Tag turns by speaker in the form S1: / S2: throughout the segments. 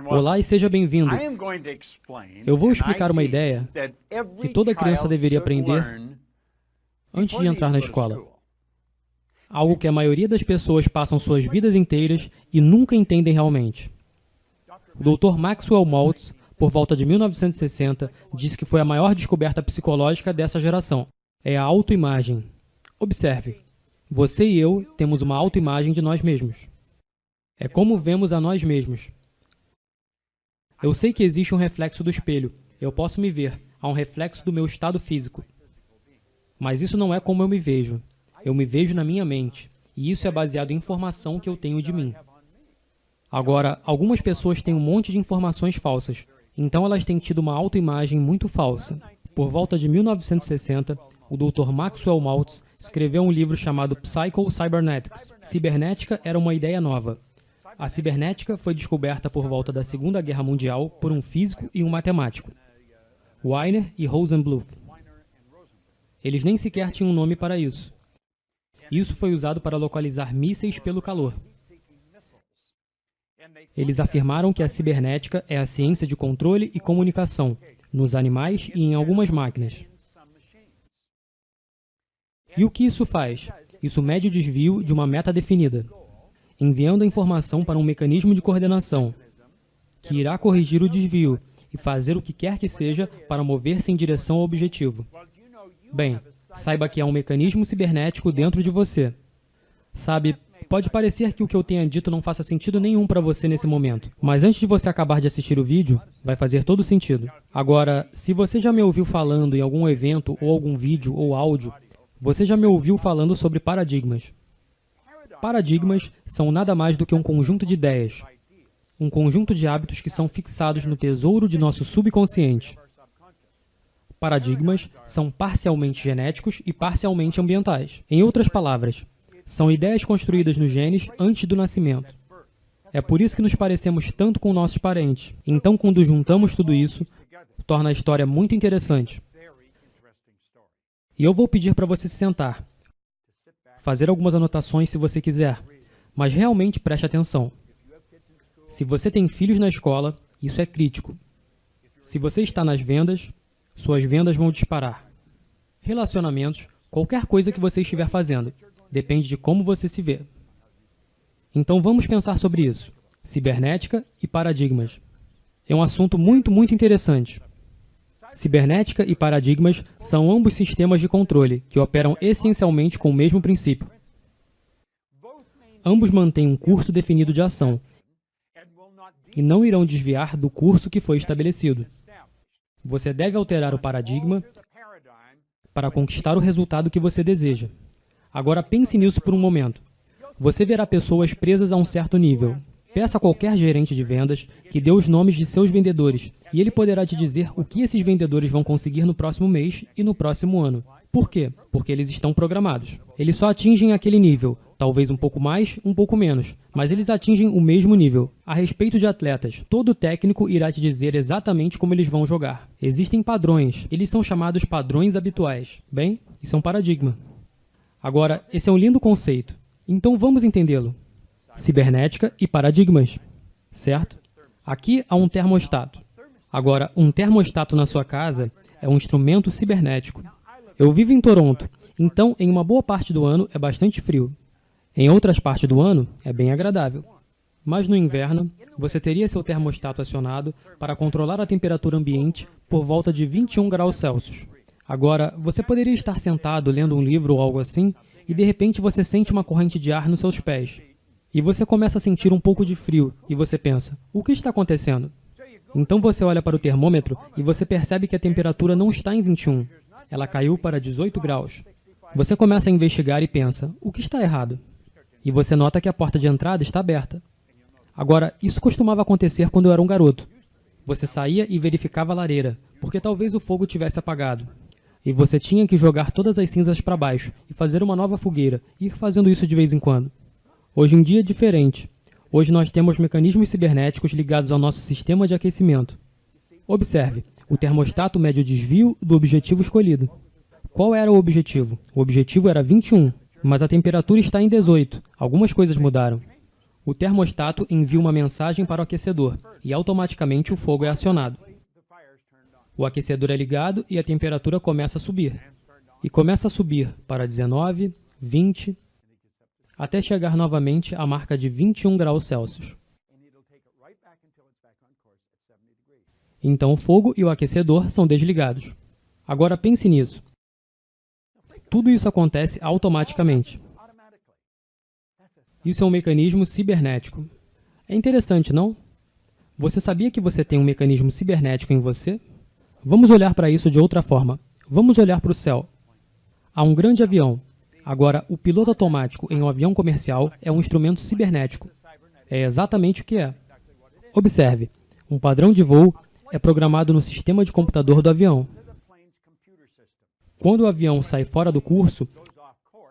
S1: Olá e seja bem-vindo. Eu vou explicar uma ideia que toda criança deveria aprender antes de entrar na escola. Algo que a maioria das pessoas passam suas vidas inteiras e nunca entendem realmente. O Dr. Maxwell Maltz, por volta de 1960, disse que foi a maior descoberta psicológica dessa geração. É a autoimagem. Observe, você e eu temos uma autoimagem de nós mesmos. É como vemos a nós mesmos. Eu sei que existe um reflexo do espelho. Eu posso me ver. Há um reflexo do meu estado físico. Mas isso não é como eu me vejo. Eu me vejo na minha mente. E isso é baseado em informação que eu tenho de mim. Agora, algumas pessoas têm um monte de informações falsas. Então elas têm tido uma autoimagem muito falsa. Por volta de 1960, o Dr. Maxwell Maltz escreveu um livro chamado Psycho-Cybernetics. Cibernética era uma ideia nova. A cibernética foi descoberta por volta da Segunda Guerra Mundial por um físico e um matemático, Wiener e Rosenbluth. Eles nem sequer tinham um nome para isso. Isso foi usado para localizar mísseis pelo calor. Eles afirmaram que a cibernética é a ciência de controle e comunicação, nos animais e em algumas máquinas. E o que isso faz? Isso mede o desvio de uma meta definida, enviando a informação para um mecanismo de coordenação, que irá corrigir o desvio e fazer o que quer que seja para mover-se em direção ao objetivo. Bem, saiba que há um mecanismo cibernético dentro de você. Sabe, pode parecer que o que eu tenha dito não faça sentido nenhum para você nesse momento, mas antes de você acabar de assistir o vídeo, vai fazer todo sentido. Agora, se você já me ouviu falando em algum evento ou algum vídeo ou áudio, você já me ouviu falando sobre paradigmas. Paradigmas são nada mais do que um conjunto de ideias, um conjunto de hábitos que são fixados no tesouro de nosso subconsciente. Paradigmas são parcialmente genéticos e parcialmente ambientais. Em outras palavras, são ideias construídas nos genes antes do nascimento. É por isso que nos parecemos tanto com nossos parentes. Então, quando juntamos tudo isso, torna a história muito interessante. E eu vou pedir para você se sentar, fazer algumas anotações se você quiser, mas realmente preste atenção. Se você tem filhos na escola, isso é crítico. Se você está nas vendas, suas vendas vão disparar. Relacionamentos, qualquer coisa que você estiver fazendo, depende de como você se vê. Então vamos pensar sobre isso. Cibernética e paradigmas. É um assunto muito interessante. Cibernética e paradigmas são ambos sistemas de controle que operam essencialmente com o mesmo princípio. Ambos mantêm um curso definido de ação e não irão desviar do curso que foi estabelecido. Você deve alterar o paradigma para conquistar o resultado que você deseja. Agora pense nisso por um momento. Você verá pessoas presas a um certo nível. Peça a qualquer gerente de vendas que dê os nomes de seus vendedores e ele poderá te dizer o que esses vendedores vão conseguir no próximo mês e no próximo ano. Por quê? Porque eles estão programados. Eles só atingem aquele nível, talvez um pouco mais, um pouco menos, mas eles atingem o mesmo nível. A respeito de atletas, todo técnico irá te dizer exatamente como eles vão jogar. Existem padrões, eles são chamados padrões habituais. Bem, isso é um paradigma. Agora, esse é um lindo conceito, então vamos entendê-lo. Cibernética e paradigmas, certo? Aqui há um termostato. Agora, um termostato na sua casa é um instrumento cibernético. Eu vivo em Toronto, então em uma boa parte do ano é bastante frio. Em outras partes do ano é bem agradável. Mas no inverno, você teria seu termostato acionado para controlar a temperatura ambiente por volta de 21 graus Celsius. Agora, você poderia estar sentado lendo um livro ou algo assim, e de repente você sente uma corrente de ar nos seus pés. E você começa a sentir um pouco de frio, e você pensa, o que está acontecendo? Então você olha para o termômetro e você percebe que a temperatura não está em 21. Ela caiu para 18 graus. Você começa a investigar e pensa, o que está errado? E você nota que a porta de entrada está aberta. Agora, isso costumava acontecer quando eu era um garoto. Você saía e verificava a lareira, porque talvez o fogo tivesse apagado. E você tinha que jogar todas as cinzas para baixo e fazer uma nova fogueira, e ir fazendo isso de vez em quando. Hoje em dia é diferente. Hoje nós temos mecanismos cibernéticos ligados ao nosso sistema de aquecimento. Observe, o termostato mede o desvio do objetivo escolhido. Qual era o objetivo? O objetivo era 21, mas a temperatura está em 18. Algumas coisas mudaram. O termostato envia uma mensagem para o aquecedor e automaticamente o fogo é acionado. O aquecedor é ligado e a temperatura começa a subir. E começa a subir para 19, 20, até chegar novamente à marca de 21 graus Celsius. Então o fogo e o aquecedor são desligados. Agora pense nisso. Tudo isso acontece automaticamente. Isso é um mecanismo cibernético. É interessante, não? Você sabia que você tem um mecanismo cibernético em você? Vamos olhar para isso de outra forma. Vamos olhar para o céu. Há um grande avião. Agora, o piloto automático em um avião comercial é um instrumento cibernético. É exatamente o que é. Observe, um padrão de voo é programado no sistema de computador do avião. Quando o avião sai fora do curso,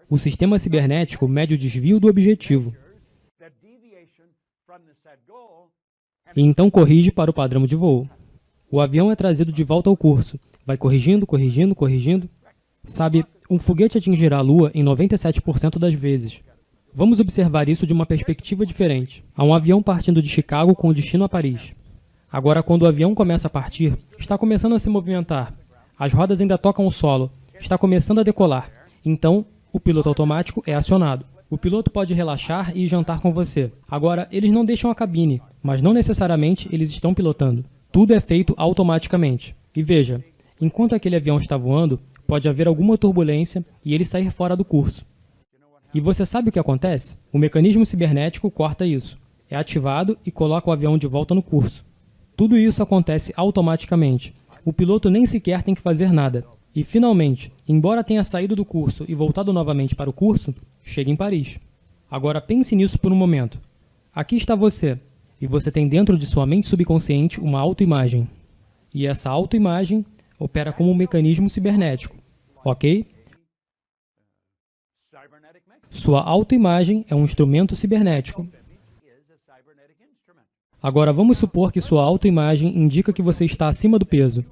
S1: o sistema cibernético mede o desvio do objetivo e então corrige para o padrão de voo. O avião é trazido de volta ao curso, vai corrigindo, corrigindo, corrigindo. Sabe, um foguete atingirá a Lua em 97% das vezes. Vamos observar isso de uma perspectiva diferente. Há um avião partindo de Chicago com destino a Paris. Agora, quando o avião começa a partir, está começando a se movimentar. As rodas ainda tocam o solo, está começando a decolar. Então, o piloto automático é acionado. O piloto pode relaxar e jantar com você. Agora, eles não deixam a cabine, mas não necessariamente eles estão pilotando. Tudo é feito automaticamente. E veja, enquanto aquele avião está voando, pode haver alguma turbulência e ele sair fora do curso. E você sabe o que acontece? O mecanismo cibernético corta isso. É ativado e coloca o avião de volta no curso. Tudo isso acontece automaticamente. O piloto nem sequer tem que fazer nada. E, finalmente, embora tenha saído do curso e voltado novamente para o curso, chega em Paris. Agora pense nisso por um momento. Aqui está você, e você tem dentro de sua mente subconsciente uma autoimagem. E essa autoimagem opera como um mecanismo cibernético, ok? Sua autoimagem é um instrumento cibernético. Agora vamos supor que sua autoimagem indica que você está acima do peso.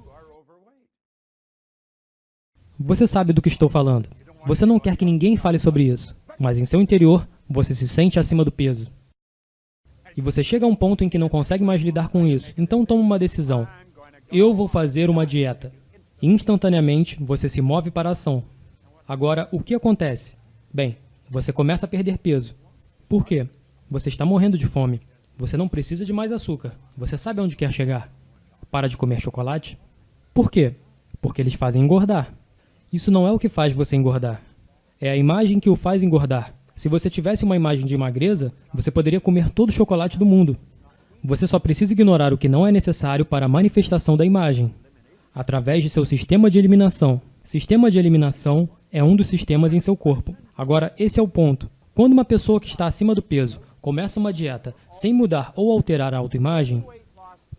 S1: Você sabe do que estou falando. Você não quer que ninguém fale sobre isso, mas em seu interior, você se sente acima do peso. E você chega a um ponto em que não consegue mais lidar com isso, então toma uma decisão. Eu vou fazer uma dieta. Instantaneamente, você se move para a ação. Agora, o que acontece? Bem, você começa a perder peso. Por quê? Você está morrendo de fome. Você não precisa de mais açúcar. Você sabe aonde quer chegar. Para de comer chocolate. Por quê? Porque eles fazem engordar. Isso não é o que faz você engordar. É a imagem que o faz engordar. Se você tivesse uma imagem de magreza, você poderia comer todo o chocolate do mundo. Você só precisa ignorar o que não é necessário para a manifestação da imagem, através de seu sistema de eliminação. Sistema de eliminação é um dos sistemas em seu corpo. Agora, esse é o ponto. Quando uma pessoa que está acima do peso começa uma dieta sem mudar ou alterar a autoimagem,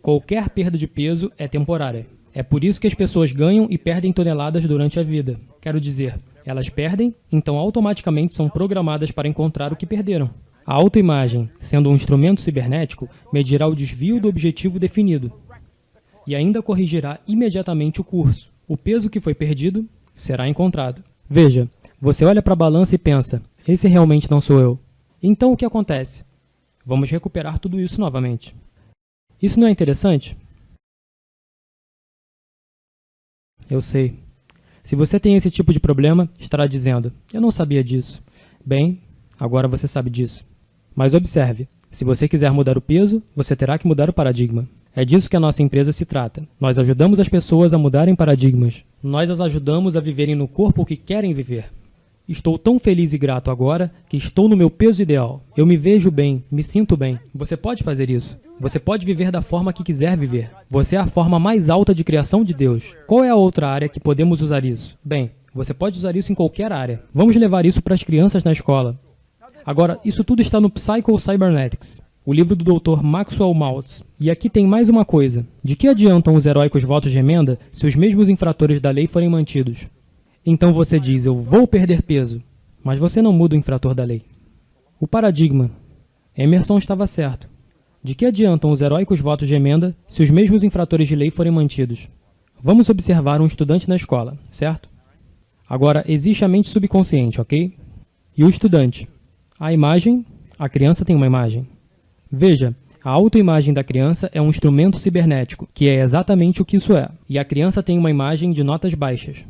S1: qualquer perda de peso é temporária. É por isso que as pessoas ganham e perdem toneladas durante a vida. Quero dizer, elas perdem, então automaticamente são programadas para encontrar o que perderam. A autoimagem, sendo um instrumento cibernético, medirá o desvio do objetivo definido e ainda corrigirá imediatamente o curso. O peso que foi perdido será encontrado. Veja, você olha para a balança e pensa, esse realmente não sou eu. Então o que acontece? Vamos recuperar tudo isso novamente. Isso não é interessante? Eu sei. Se você tem esse tipo de problema, estará dizendo, eu não sabia disso. Bem, agora você sabe disso. Mas observe, se você quiser mudar o peso, você terá que mudar o paradigma. É disso que a nossa empresa se trata. Nós ajudamos as pessoas a mudarem paradigmas. Nós as ajudamos a viverem no corpo que querem viver. Estou tão feliz e grato agora que estou no meu peso ideal. Eu me vejo bem, me sinto bem. Você pode fazer isso. Você pode viver da forma que quiser viver. Você é a forma mais alta de criação de Deus. Qual é a outra área que podemos usar isso? Bem, você pode usar isso em qualquer área. Vamos levar isso para as crianças na escola. Agora, isso tudo está no Psycho Cybernetics, o livro do Dr. Maxwell Maltz. E aqui tem mais uma coisa. De que adiantam os heróicos votos de emenda se os mesmos infratores da lei forem mantidos? Então você diz, eu vou perder peso, mas você não muda o infrator da lei. O paradigma. Emerson estava certo. De que adiantam os heróicos votos de emenda se os mesmos infratores de lei forem mantidos? Vamos observar um estudante na escola, certo? Agora, existe a mente subconsciente, ok? E o estudante? A imagem, a criança tem uma imagem. Veja, a autoimagem da criança é um instrumento cibernético, que é exatamente o que isso é. E a criança tem uma imagem de notas baixas.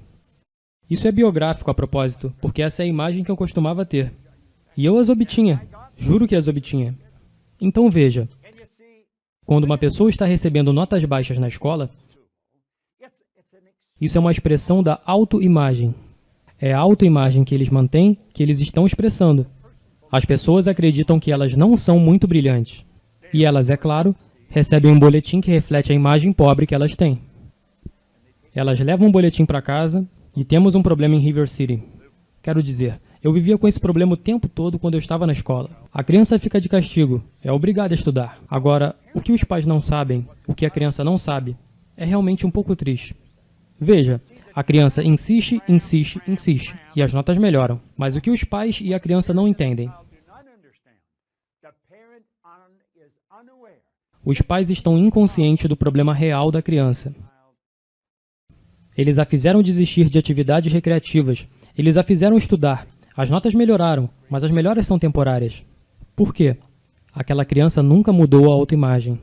S1: Isso é biográfico a propósito, porque essa é a imagem que eu costumava ter. E eu as obtinha. Juro que as obtinha. Então veja, quando uma pessoa está recebendo notas baixas na escola, isso é uma expressão da autoimagem. É a autoimagem que eles mantêm, que eles estão expressando. As pessoas acreditam que elas não são muito brilhantes. E elas, é claro, recebem um boletim que reflete a imagem pobre que elas têm. Elas levam um boletim para casa e temos um problema em River City. Quero dizer, eu vivia com esse problema o tempo todo quando eu estava na escola. A criança fica de castigo, é obrigada a estudar. Agora, o que os pais não sabem, o que a criança não sabe, é realmente um pouco triste. Veja, a criança insiste, insiste, insiste, e as notas melhoram. Mas o que os pais e a criança não entendem? Os pais estão inconscientes do problema real da criança. Eles a fizeram desistir de atividades recreativas. Eles a fizeram estudar. As notas melhoraram, mas as melhoras são temporárias. Por quê? Aquela criança nunca mudou a autoimagem.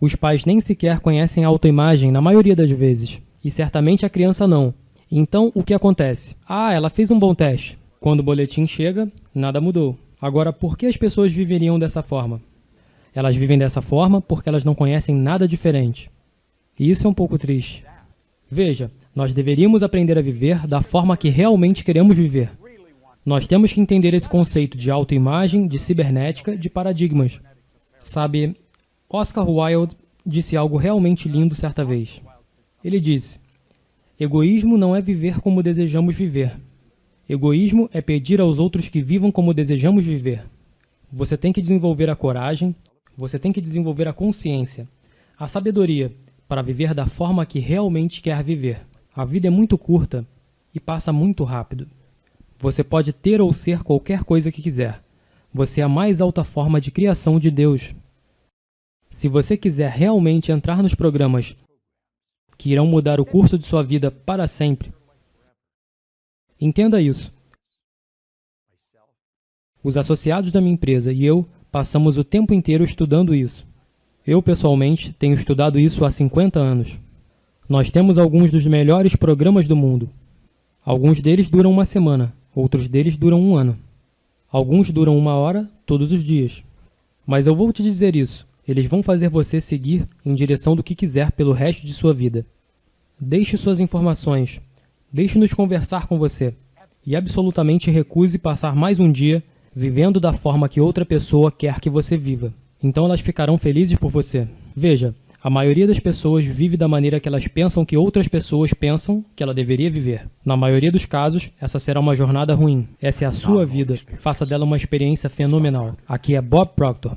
S1: Os pais nem sequer conhecem a autoimagem na maioria das vezes. E certamente a criança não. Então, o que acontece? Ah, ela fez um bom teste. Quando o boletim chega, nada mudou. Agora, por que as pessoas viveriam dessa forma? Elas vivem dessa forma porque elas não conhecem nada diferente. E isso é um pouco triste. Veja, nós deveríamos aprender a viver da forma que realmente queremos viver. Nós temos que entender esse conceito de autoimagem, de cibernética, de paradigmas. Sabe, Oscar Wilde disse algo realmente lindo certa vez. Ele disse: egoísmo não é viver como desejamos viver. Egoísmo é pedir aos outros que vivam como desejamos viver. Você tem que desenvolver a coragem, você tem que desenvolver a consciência, a sabedoria, para viver da forma que realmente quer viver. A vida é muito curta e passa muito rápido. Você pode ter ou ser qualquer coisa que quiser. Você é a mais alta forma de criação de Deus. Se você quiser realmente entrar nos programas que irão mudar o curso de sua vida para sempre, entenda isso. Os associados da minha empresa e eu passamos o tempo inteiro estudando isso. Eu, pessoalmente, tenho estudado isso há 50 anos. Nós temos alguns dos melhores programas do mundo. Alguns deles duram uma semana, outros deles duram um ano. Alguns duram 1 hora, todos os dias. Mas eu vou te dizer isso, eles vão fazer você seguir em direção do que quiser pelo resto de sua vida. Deixe suas informações, deixe-nos conversar com você, e absolutamente recuse passar mais um dia vivendo da forma que outra pessoa quer que você viva. Então elas ficarão felizes por você. Veja, a maioria das pessoas vive da maneira que elas pensam que outras pessoas pensam que ela deveria viver. Na maioria dos casos, essa será uma jornada ruim. Essa é a sua vida. Faça dela uma experiência fenomenal. Aqui é Bob Proctor.